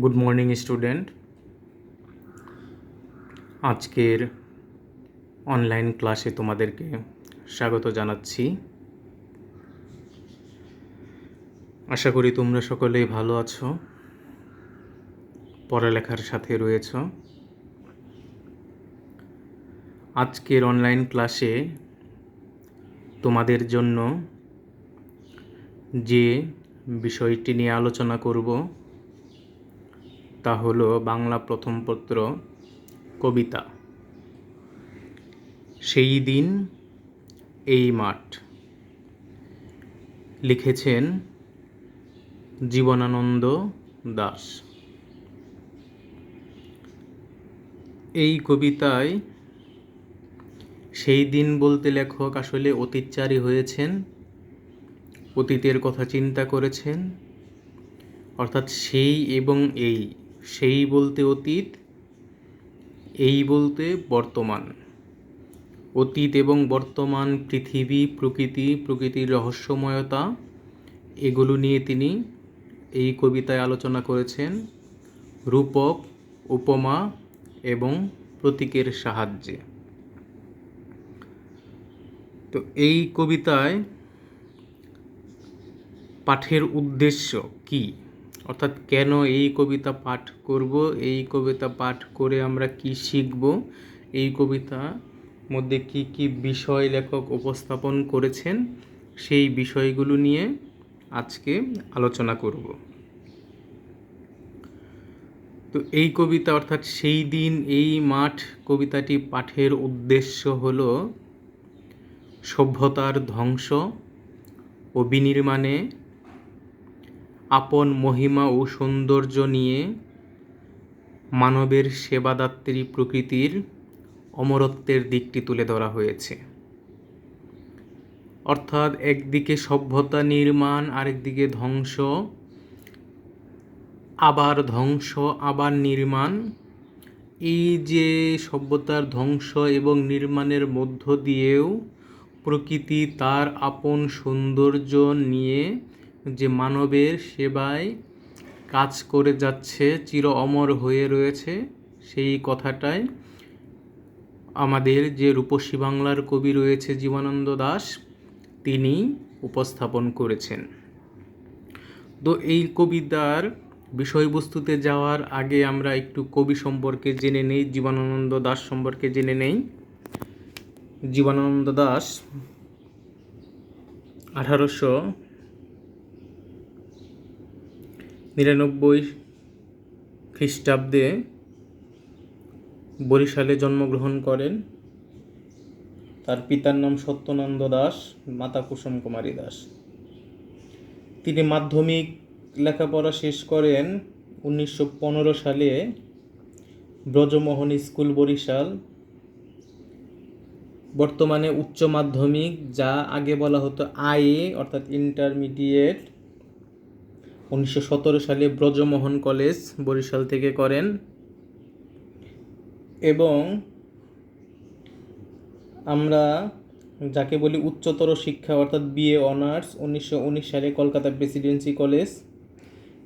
Good morning student. আজকের online ক্লাসে তোমাদেরকে স্বাগত জানাচ্ছি। আশা করি তোমরা সকলেই ভালো আছো, পড়ালেখার সাথে রয়েছ। আজকের অনলাইন ক্লাসে তোমাদের জন্য যে বিষয়টি নিয়ে আলোচনা করব তা হলো বাংলা প্রথম পত্র কবিতা। সেই দিন এই মাঠ। লিখেছেন জীবনানন্দ দাশ। এই কবিতায় সেই দিন বলতে লেখক আসলে অতীতচারী হয়েছেন, অতীতের কথা চিন্তা করেছেন। অর্থাৎ সেই এবং এই, সেই বলতে অতীত, এই বলতে বর্তমান। অতীত এবং বর্তমান, পৃথিবী, প্রকৃতির রহস্যময়তা, এগুলো নিয়ে তিনি এই কবিতায় আলোচনা করেছেন রূপক, উপমা এবং প্রতীকের সাহায্যে। তো এই কবিতায় পাঠের উদ্দেশ্য কি, অর্থাৎ কেন এই কবিতা পাঠ করব, এই কবিতা পাঠ করে আমরা কি শিখব, এই কবিতা মধ্যে কি কি বিষয় লেখক উপস্থাপন করেছেন, সেই বিষয়গুলো নিয়ে আজকে আলোচনা করব। তো এই কবিতা অর্থাৎ সেই দিন এই মাঠ কবিতাটি পাঠের উদ্দেশ্য হলো সভ্যতার ধ্বংস ও বিনির্মাণে আপন মহিমা ও সৌন্দর্য নিয়ে মানবের সেবাদাত্রী প্রকৃতির অমরত্বের দিকটি তুলে ধরা হয়েছে। অর্থাৎ একদিকে সভ্যতা নির্মাণ, আরেকদিকে ধ্বংস, আবার নির্মাণ। এই যে সভ্যতার ধ্বংস এবং নির্মাণের মধ্য দিয়েও প্রকৃতি তার আপন সৌন্দর্য নিয়ে যে মানবের সেবায় কাজ করে যাচ্ছে, চির অমর হয়ে রয়েছে, সেই কথাটাই আমাদের যে রূপসী বাংলার কবি রয়েছে জীবনানন্দ দাশ, তিনি উপস্থাপন করেছেন। তো এই কবিতার বিষয়বস্তুতে যাওয়ার আগে আমরা একটু কবি সম্পর্কে জেনে নেই, জীবনানন্দ দাশ সম্পর্কে জেনে নেই। জীবনানন্দ দাশ 1899 খ্রিস্টাব্দে বরিশালে জন্মগ্রহণ করেন। তার পিতার নাম সত্যনন্দ দাশ, মাতা কুসুম কুমারী দাস। তিনি মাধ্যমিক লেখাপড়া শেষ করেন 1915 সালে ব্রজমোহন স্কুল বরিশাল। বর্তমানে উচ্চ মাধ্যমিক, যা আগে বলা হতো আইএ অর্থাৎ ইন্টারমিডিয়েট, 1917 সালে ব্রজমোহন কলেজ বরিশাল থেকে করেন। এবং আমরা যাকে বলি উচ্চতর শিক্ষা অর্থাৎ বিএ অনার্স 1919 সালে কলকাতা প্রেসিডেন্সি কলেজ,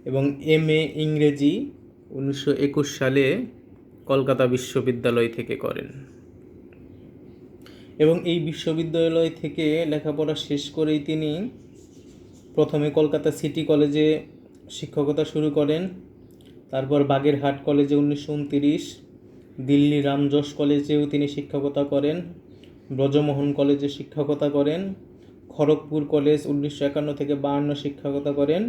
এবং এমএ ইংরেজি 1921 সালে কলকাতা বিশ্ববিদ্যালয় থেকে করেন। এবং এই বিশ্ববিদ্যালয় থেকে লেখাপড়া শেষ করেই তিনি প্রথমে কলকাতা সিটি কলেজে শিক্ষকতা শুরু করেন, তারপর বাগেরহাট কলেজে 1929, দিল্লি রামজশ কলেজেও তিনি শিক্ষকতা করেন, ব্রজমোহন কলেজে শিক্ষকতা করেন, খড়গপুর কলেজ 1951 থেকে 52 শিক্ষকতা করেন,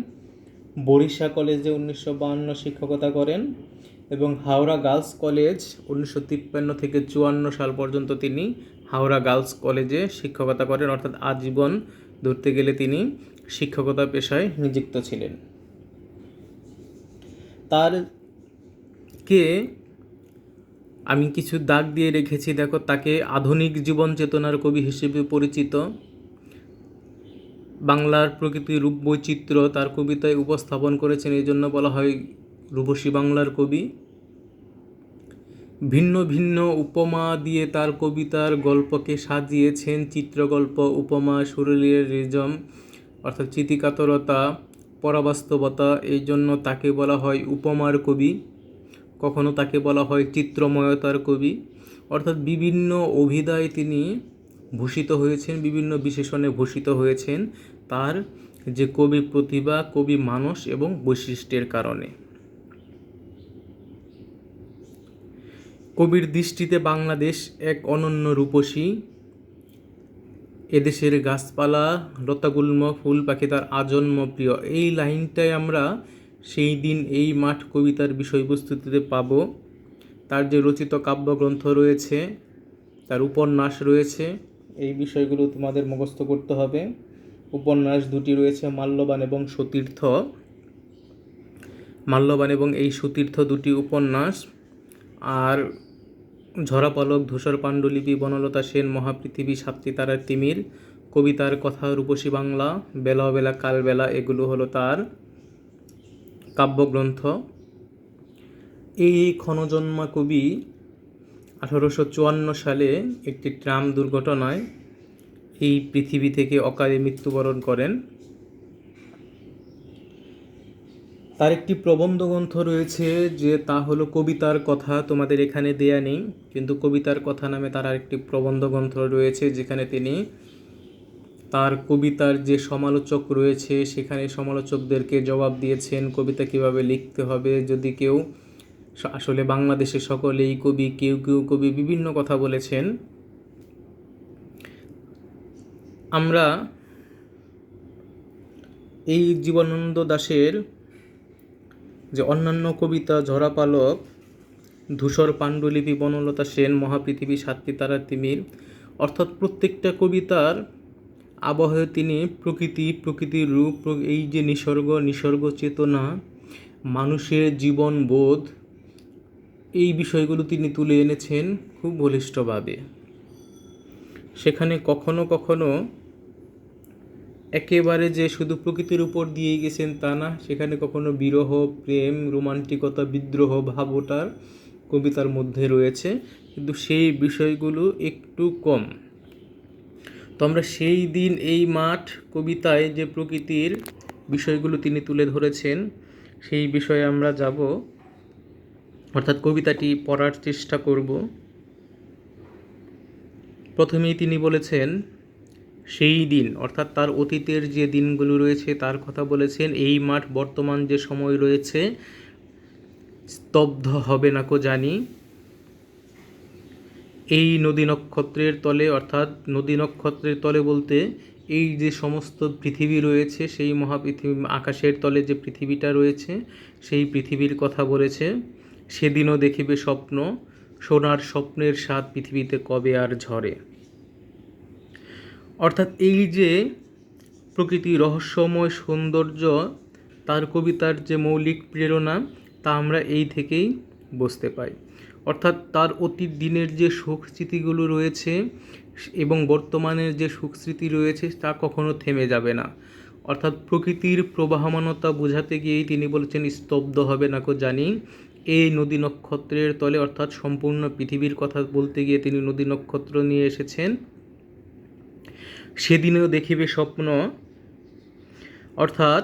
বরিশা কলেজে 1952 শিক্ষকতা করেন, এবং হাওড়া গার্লস কলেজ 1953 থেকে 54 সাল পর্যন্ত তিনি হাওড়া গার্লস কলেজে শিক্ষকতা করেন। অর্থাৎ আজীবন ধরতে গেলে তিনি শিক্ষকতা পেশায় নিযুক্ত ছিলেন। তারকে আমি কিছু দাগ দিয়ে রেখেছি, দেখো। তাকে আধুনিক জীবন চেতনার কবি হিসেবে পরিচিত। বাংলার প্রকৃতির রূপ বৈচিত্র্য তার কবিতায় উপস্থাপন করেছেন, এই জন্য বলা হয় রূপসী বাংলার কবি। ভিন্ন ভিন্ন উপমা দিয়ে তার কবিতার গল্পকে সাজিয়েছেন, চিত্রগল্প, উপমা, সুরেলিয়ারিজম অর্থাৎ চিতিকাতরতা, পরাবাস্তবতা, এই জন্য তাকে বলা হয় উপমার কবি। কখনো তাকে বলা হয় চিত্রময়তার কবি। অর্থাৎ বিভিন্ন অভিধায় তিনি ভূষিত হয়েছেন, বিভিন্ন বিশেষণে ভূষিত হয়েছেন তার যে কবি প্রতিভা, কবি মানস এবং বৈশিষ্ট্যের কারণে। কবির দৃষ্টিতে বাংলাদেশ এক অনন্য রূপসী। এদেশের গাছপালা, লতাগুল্ম, ফুল পাখি তার আজন্ম প্রিয়। এই লাইনটাই আমরা সেই দিন এই মাঠ কবিতার বিষয়বস্তুতে পাব। তার যে রচিত কাব্যগ্রন্থ রয়েছে, তার উপন্যাস রয়েছে, এই বিষয়গুলো তোমাদের মুখস্থ করতে হবে। উপন্যাস দুটি রয়েছে, মাল্যবান এবং সতীর্থ। মাল্যবান এবং এই সতীর্থ দুটি উপন্যাস। আর ঝরাপালক, ধূসর পাণ্ডুলিপি, বনলতা সেন, মহাপৃথিবী, সাতটি তারার তিমির, কবিতার কথা, রূপসী বাংলা, বেলা বেলা কালবেলা, এগুলো হলো তার কাব্যগ্রন্থ। এই ক্ষণজন্মা কবি 1854 সালে একটি ট্রাম দুর্ঘটনায় এই পৃথিবী থেকে অকালে মৃত্যুবরণ করেন। তার একটি প্রবন্ধ গ্রন্থ রয়েছে, যে তা হলো কবিতার কথা। তোমাদের এখানে দেয়া নেই, কিন্তু কবিতার কথা নামে তার আরেকটি প্রবন্ধ গ্রন্থ রয়েছে, যেখানে তিনি তার কবিতার যে সমালোচক রয়েছে সেখানে সমালোচকদেরকে জবাব দিয়েছেন কবিতা কিভাবে লিখতে হবে। যদি কেউ, আসলে বাংলাদেশে সকলেই কবি, কেউ কেউ কবি বিভিন্ন কথা বলেছেন। আমরা এই জীবনানন্দ দাশের যে অন্যান্য কবিতা, ঝরাপালক, ধূসর পাণ্ডুলিপি, বনলতা সেন, মহাপৃথিবী, সাতটি তারার তিমির, অর্থাৎ প্রত্যেকটা কবিতার আবহে তিনি প্রকৃতি, প্রকৃতির রূপ, এই যে নিসর্গ চেতনা, মানুষের জীবন বোধ, এই বিষয়গুলো তিনি তুলে এনেছেন খুব বলিষ্ঠভাবে। সেখানে কখনো কখনো একেবারে যে শুধু প্রকৃতির উপর দিয়ে গেছেন তা না, সেখানে কখনো বিরহ, প্রেম, রোমান্টিকতা, বিদ্রোহ ভাব ওটার কবিতার মধ্যে রয়েছে, কিন্তু সেই বিষয়গুলো একটু কম। তো আমরা সেই দিন এই মাঠ কবিতায় যে প্রকৃতির বিষয়গুলো তিনি তুলে ধরেছেন সেই বিষয়ে আমরা যাব, অর্থাৎ কবিতাটি পড়ার চেষ্টা করব। প্রথমেই তিনি বলেছেন সেই দিন, অর্থাৎ তার অতীতের যে দিনগুলো রয়েছে তার কথা বলেছেন। এই মাঠ বর্তমান যে সময় রয়েছে স্তব্ধ হবে না কো জানি। এই নদী নক্ষত্রের তলে, অর্থাৎ নদী নক্ষত্রের তলে বলতে এই যে সমস্ত পৃথিবী রয়েছে, সেই মহাপৃথিবী, আকাশের তলে যে পৃথিবীটা রয়েছে সেই পৃথিবীর কথা বলেছে। সেদিনও দেখিবে স্বপ্ন, সোনার স্বপ্নের স্বাদ পৃথিবীতে কবে আর ঝরে। অর্থাৎ এই যে প্রকৃতির রহস্যময় সৌন্দর্য, তার কবিতার যে মৌলিক প্রেরণা, তা আমরা এই থেকেই বুঝতে পাই। অর্থাৎ তার অতীত দিনের যে সুখ স্মৃতিগুলো রয়েছে এবং বর্তমানের যে সুখ স্মৃতি রয়েছে তা কখনো থেমে যাবে না। অর্থাৎ প্রকৃতির প্রবাহমানতা বোঝাতে গিয়েই তিনি বলেছেন স্তব্ধ হবে না কো জানি। এই নদী নক্ষত্রের তলে, অর্থাৎ সম্পূর্ণ পৃথিবীর কথা বলতে গিয়ে তিনি নদী নক্ষত্র নিয়ে এসেছেন। সেদিনেও দেখিবে স্বপ্ন, অর্থাৎ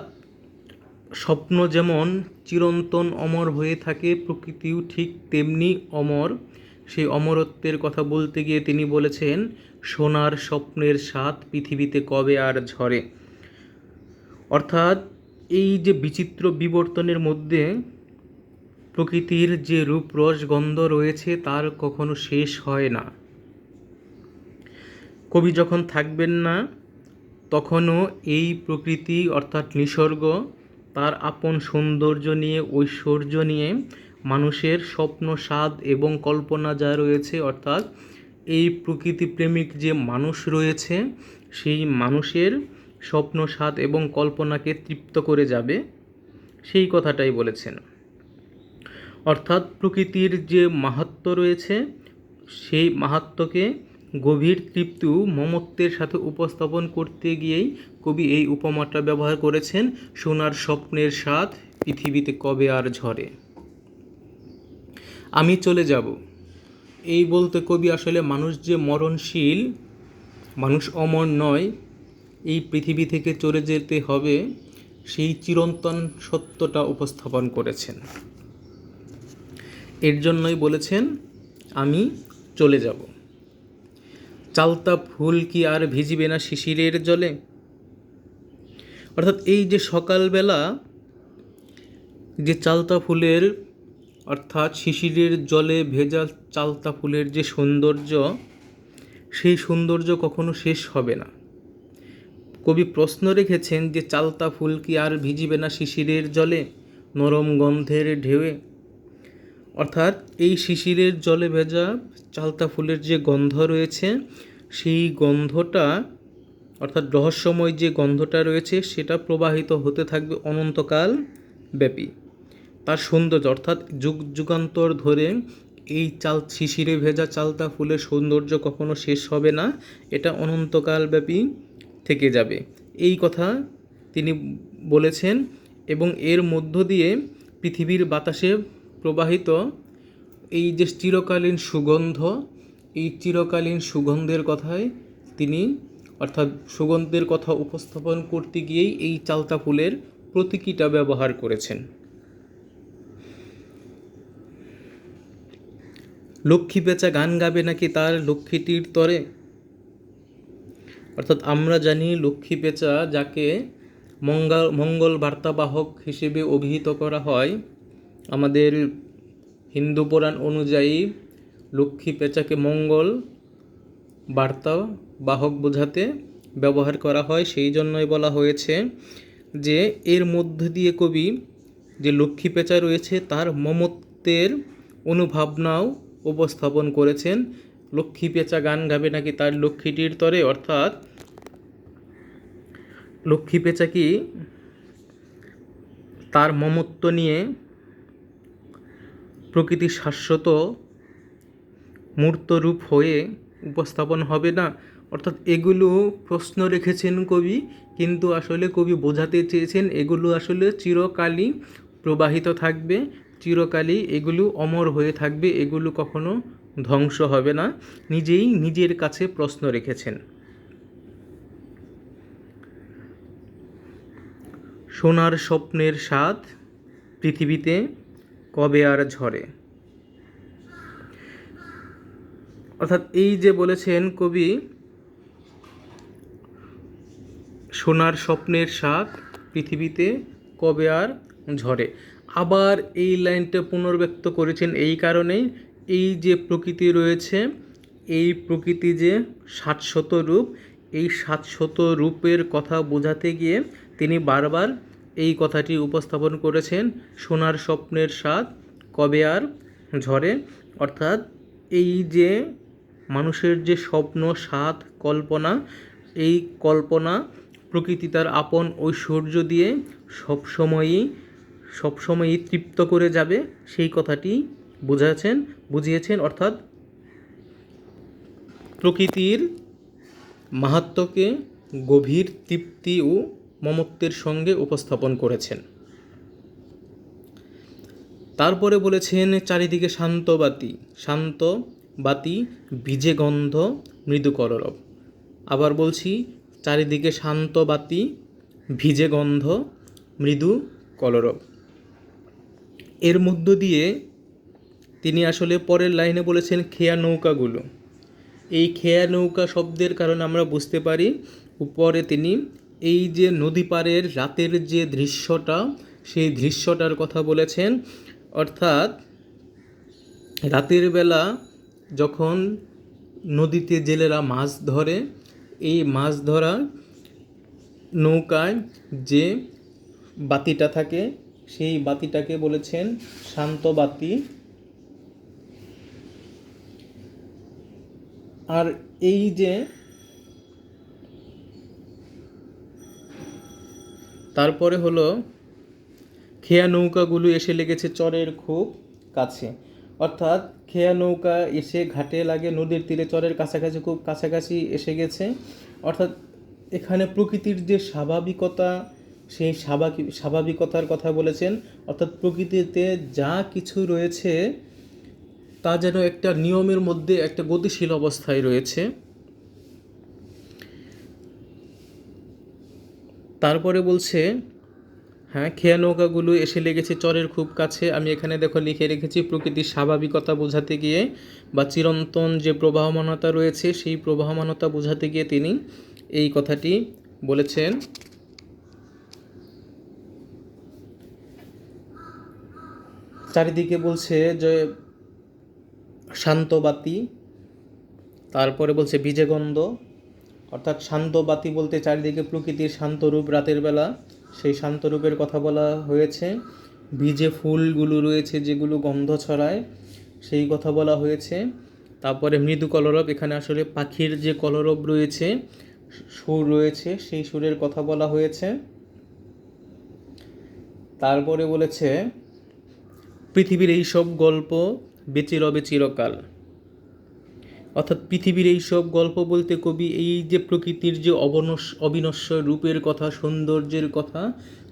স্বপ্ন যেমন চিরন্তন অমর হয়ে থাকে, প্রকৃতিও ঠিক তেমনি অমর। সেই অমরত্বের কথা বলতে গিয়ে তিনি বলেছেন সোনার স্বপ্নের স্বাদ পৃথিবীতে কবে আর ঝরে। অর্থাৎ এই যে বিচিত্র বিবর্তনের মধ্যে প্রকৃতির যে রূপ, রস, গন্ধ রয়েছে তার কখনো শেষ হয় না। কবি যখন থাকবেন না তখনও এই প্রকৃতি, অর্থাৎ নিসর্গ, তার আপন সৌন্দর্য নিয়ে, ঐশ্বর্য নিয়ে মানুষের স্বপ্ন, স্বাদ এবং কল্পনা যা রয়েছে, অর্থাৎ এই প্রকৃতি প্রেমিক যে মানুষ রয়েছে সেই মানুষের স্বপ্ন, স্বাদ এবং কল্পনাকে তৃপ্ত করে যাবে, সেই কথাটাই বলেছেন। অর্থাৎ প্রকৃতির যে মাহাত্ম্য রয়েছে সেই মাহাত্ম্যকে গভীর তৃপ্তি মমত্বের সাথে উপস্থাপন করতে গিয়েই কবি এই উপমাটা ব্যবহার করেছেন, সোনার স্বপ্নের স্বাদ পৃথিবীতে কবে আর ঝরে। আমি চলে যাব, এই বলতে কবি আসলে মানুষ যে মরণশীল, মানুষ অমর নয়, এই পৃথিবী থেকে চলে যেতে হবে, সেই চিরন্তন সত্যটা উপস্থাপন করেছেন। এর জন্যই বলেছেন আমি চলে যাব। চালতা ফুল কি আর ভিজিবে না শিশিরের জলে। অর্থাৎ এই যে সকালবেলা যে চালতা ফুলের অর্থাৎ শিশিরের জলে ভেজা চালতা ফুলের যে সৌন্দর্য, সেই সৌন্দর্য কখনো শেষ হবে না। কবি প্রশ্ন রেখেছেন যে চালতা ফুল কি আর ভিজিবে না শিশিরের জলে নরম গন্ধের ঢেউয়ে। অর্থাৎ এই শিশিরের জলে ভেজা চালতা ফুলের যে গন্ধ রয়েছে, সেই গন্ধটা অর্থাৎ রহস্যময় যে গন্ধটা রয়েছে সেটা প্রবাহিত হতে থাকবে অনন্তকাল ব্যাপী। তার সৌন্দর্য অর্থাৎ যুগ যুগান্তর ধরে এই শিশিরে ভেজা চালতা ফুলের সৌন্দর্য কখনো শেষ হবে না, এটা অনন্তকাল ব্যাপী থেকে যাবে, এই কথা তিনি বলেছেন। এবং এর মধ্য দিয়ে পৃথিবীর বাতাসে প্রবাহিত এই যে চিরকালীন সুগন্ধ, এই চিরকালীন সুগন্ধের কথায় তিনি অর্থাৎ সুগন্ধের কথা উপস্থাপন করতে গিয়েই এই চালতা ফুলের প্রতীকীটা ব্যবহার করেছেন। লক্ষ্মী পেঁচা গান গাবে নাকি তার লক্ষ্মীটির তরে। অর্থাৎ আমরা জানি লক্ষ্মী পেঁচা যাকে মঙ্গল বার্তাবাহক হিসেবে অভিহিত করা হয়, আমাদের হিন্দু পুরাণ অনুযায়ী লক্ষ্মী পেঁচাকে মঙ্গল বার্তাবাহক বোঝাতে ব্যবহার করা হয়। সেই জন্যই বলা হয়েছে যে এর মধ্য দিয়ে কবি যে লক্ষ্মী পেঁচা রয়েছে তার মমত্বের অনুভাবনাও উপস্থাপন করেছেন। লক্ষ্মী পেঁচা গান গাবে নাকি তার লক্ষ্মীটির তরে, অর্থাৎ লক্ষ্মী পেঁচা কি তার মমত্ব নিয়ে প্রকৃতির শাশ্বত মূর্ত রূপ হয়ে উপস্থাপন হবে না। অর্থাৎ এগুলো প্রশ্ন রেখেছেন কবি, কিন্তু আসলে কবি বোঝাতে চেয়েছেন এগুলো আসলে চিরকালই প্রবাহিত থাকবে, চিরকালই এগুলো অমর হয়ে থাকবে, এগুলো কখনো ধ্বংস হবে না। নিজেই নিজের কাছে প্রশ্ন রেখেছেন। সোনার স্বপ্নের স্বাদ পৃথিবীতে কবে আর ঝরে। অর্থাৎ এই যে বলেছেন কবি সোনার স্বপ্নের স্বাদ পৃথিবীতে কবে আর ঝরে, আবার এই লাইনটা পুনর্ব্যক্ত করেছেন এই কারণেই, এই যে প্রকৃতি রয়েছে, এই প্রকৃতি যে ৭০০ রূপ, এই ৭০০ রূপের কথা বোঝাতে গিয়ে তিনি বারবার এই কথাটি উপস্থাপন করেছেন, সোনার স্বপ্নের স্বাদ কবে আর ঝরে। অর্থাৎ এই যে মানুষের যে স্বপ্ন, স্বাদ, কল্পনা, এই কল্পনা প্রকৃতি তার আপন ঐশ্বর্য দিয়ে সবসময়ই তৃপ্ত করে যাবে, সেই কথাটি বুঝিয়েছেন। অর্থাৎ প্রকৃতির মাহাত্ম্যকে গভীর তৃপ্তি ও মমত্বের সঙ্গে উপস্থাপন করেছেন। তারপরে বলেছেন চারিদিকে শান্ত বাতি ভিজে গন্ধ মৃদু কলরব। আবার বলছি, চারিদিকে শান্ত বাতি ভিজে গন্ধ মৃদু কলরব। এর মধ্য দিয়ে তিনি আসলে পরের লাইনে বলেছেন খেয়া নৌকাগুলো। এই খেয়া নৌকা শব্দের কারণে আমরা বুঝতে পারি উপরে তিনি এই যে নদী পাড়ের রাতের যে দৃশ্যটা, সেই দৃশ্যটার কথা বলেছেন। অর্থাৎ রাতের বেলা যখন নদীতে জেলেরা মাছ ধরে, এই মাছ ধরা নৌকায় যে বাতিটা থাকে, সেই বাতিটাকে বলেছেন শান্ত বাতি। আর এই যে তারপরে হলো খেয়া নৌকাগুলো এসে লেগেছে চরের খুব কাছে। অর্থাৎ খেয়া নৌকা এসে ঘাটে লাগে নদীর তীরে, চরের কাছাকাছি, খুব কাছাকাছি এসে গেছে। অর্থাৎ এখানে প্রকৃতির যে স্বাভাবিকতা, সেই স্বাভাবিকতার কথা বলেছেন। অর্থাৎ প্রকৃতিতে যা কিছু রয়েছে তা যেন একটা নিয়মের মধ্যে একটা গতিশীল অবস্থায় রয়েছে। তারপরে বলছে হ্যাঁ, খেয়া নৌকাগুলো এসে লেগেছে চরের খুব কাছে। আমি এখানে দেখো লিখে রেখেছি প্রকৃতির স্বাভাবিকতা বোঝাতে গিয়ে বা চিরন্তন যে প্রবাহমানতা রয়েছে সেই প্রবাহমানতা বোঝাতে গিয়ে তিনি এই কথাটি বলেছেন। চারিদিকে বলছে যে শান্ত বাতি, তারপরে বলছে বিজয়গন্ধ, অর্থাৎ শান্ত বাতি বলতে চারিদিকে প্রকৃতির শান্ত রূপ রাতের বেলা, সেই শান্ত রূপের কথা বলা হয়েছে। বীজে ফুলগুলো রয়েছে যেগুলো গন্ধ ছড়ায়, সেই কথা বলা হয়েছে। তারপরে মৃদু কলরব, এখানে আসলে পাখির যে কলরব রয়েছে, সুর রয়েছে, সেই সুরের কথা বলা হয়েছে। তারপরে বলেছে পৃথিবীর এই সব গল্প বেঁচে রবে চিরকাল, অর্থাৎ পৃথিবীর এই সব গল্প বলতে কবি এই যে প্রকৃতির যে অবিনশ্বর রূপের কথা, সৌন্দর্যের কথা,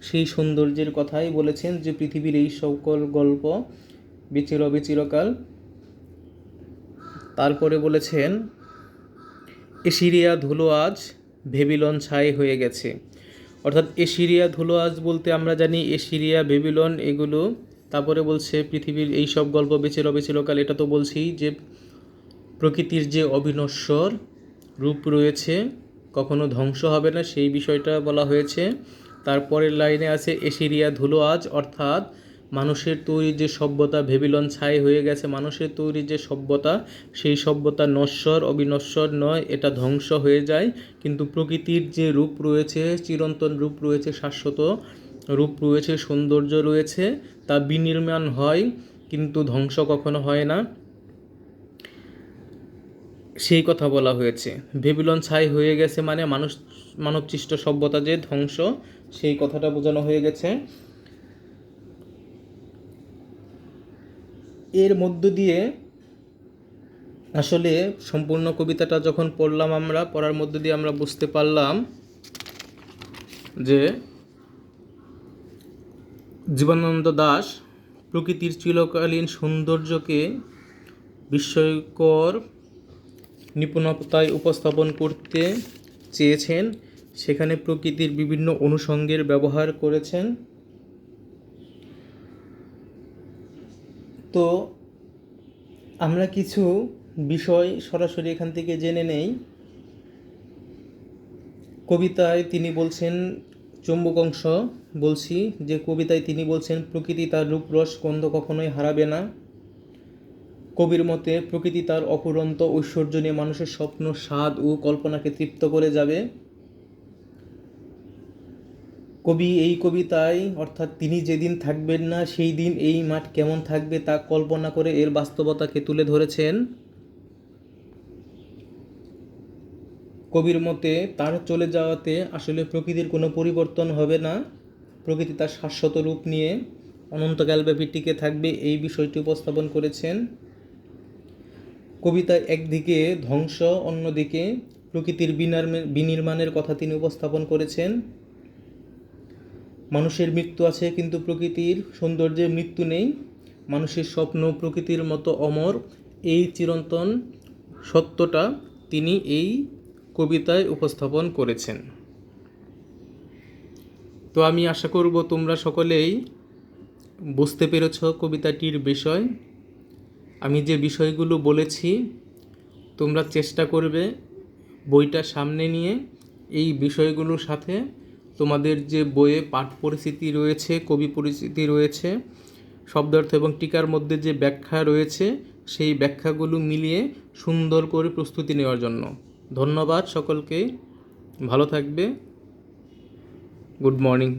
সেই সৌন্দর্যের কথাই বলেছেন যে পৃথিবীর এই সকল গল্প বেঁচে রবে চিরকাল। তারপরে বলেছেন এশিরিয়া ধুলো আজ ভেবিলন ছাই হয়ে গেছে, অর্থাৎ এশিরিয়া ধুলো আজ বলতে আমরা জানি এশিরিয়া, ভেবিলন এগুলো। তারপরে বলছে পৃথিবীর এই সব গল্প বেঁচে রবে চিরকাল, এটা তো বলছি যে প্রকৃতির যে অবিনশ্বর রূপ রয়েছে কখনো ধ্বংস হবে না, সেই বিষয়টা বলা হয়েছে। তারপরের লাইনে আছে এশিরিয়া ধুলো আজ, অর্থাৎ মানুষের তৈরি যে সভ্যতা ভেবিলন ছাই হয়ে গেছে, মানুষের তৈরি যে সভ্যতা, সেই সভ্যতা নশ্বর, অবিনশ্বর নয়, এটা ধ্বংস হয়ে যায়। কিন্তু প্রকৃতির যে রূপ রয়েছে, চিরন্তন রূপ রয়েছে, শাশ্বত রূপ রয়েছে, সৌন্দর্য রয়েছে, তা বিনির্মাণ হয় কিন্তু ধ্বংস কখনো হয় না, সেই কথা বলা হয়েছে। ভেবিলন ছাই হয়ে গেছে মানে মানবসৃষ্ট সভ্যতা যে ধ্বংস, সেই কথাটা বোঝানো হয়ে গেছে। এর মধ্য দিয়ে আসলে সম্পূর্ণ কবিতাটা যখন পড়লাম, পড়ার মধ্য দিয়ে আমরা বুঝতে পারলাম যে জীবনানন্দ দাশ প্রকৃতির চিরকালীন সৌন্দর্যকে বিস্ময়কর নিপুণতায় উপস্থাপন করতে চেয়েছেন, সেখানে প্রকৃতির বিভিন্ন অনুষঙ্গের ব্যবহার করেছেন। তো আমরা কিছু বিষয় সরাসরি এখান থেকে জেনে নেই। কবিতায় তিনি বলছেন, চুম্বক অংশ বলছি, যে কবিতায় তিনি বলছেন প্রকৃতি তার রূপরস গন্ধ কখনোই হারাবে না। কবির মতে প্রকৃতি তার অফুরন্ত ঐশ্বর্য নিয়ে মানুষের স্বপ্ন, স্বাদ ও কল্পনাকে তৃপ্ত করে যাবে। কবি এই কবিতায়, অর্থাৎ তিনি যেদিন থাকবেন না সেই দিন এই মাঠ কেমন থাকবে তা কল্পনা করে এর বাস্তবতাকে তুলে ধরেছেন। কবির মতে তার চলে যাওয়াতে আসলে প্রকৃতির কোনো পরিবর্তন হবে না, প্রকৃতি তার শাশ্বত রূপ নিয়ে অনন্তকালব্যাপী টিকে থাকবে, এই বিষয়টি উপস্থাপন করেছেন। কবিতায় একদিকে ধ্বংস, অন্যদিকে প্রকৃতির বিনির্মাণের কথা তিনি উপস্থাপন করেছেন। মানুষের মৃত্যু আছে কিন্তু প্রকৃতির সৌন্দর্যের মৃত্যু নেই, মানুষের স্বপ্ন প্রকৃতির মতো অমর, এই চিরন্তন সত্যটা তিনি এই কবিতায় উপস্থাপন করেছেন। তো আমি আশা করব তোমরা সকলেই বুঝতে পেরেছ কবিতাটির বিষয়। আমি যে বিষয়গুলো বলেছি তোমরা চেষ্টা করবে বইটা সামনে নিয়ে এই বিষয়গুলোর সাথে তোমাদের যে বইয়ে পাঠ পরিস্থিতি রয়েছে, কবি পরিস্থিতি রয়েছে, শব্দার্থ এবং টিকার মধ্যে যে ব্যাখ্যা রয়েছে, সেই ব্যাখ্যাগুলো মিলিয়ে সুন্দর করে প্রস্তুতি নেওয়ার জন্য। ধন্যবাদ সকলকে, ভালো থাকবে, গুড মর্নিং।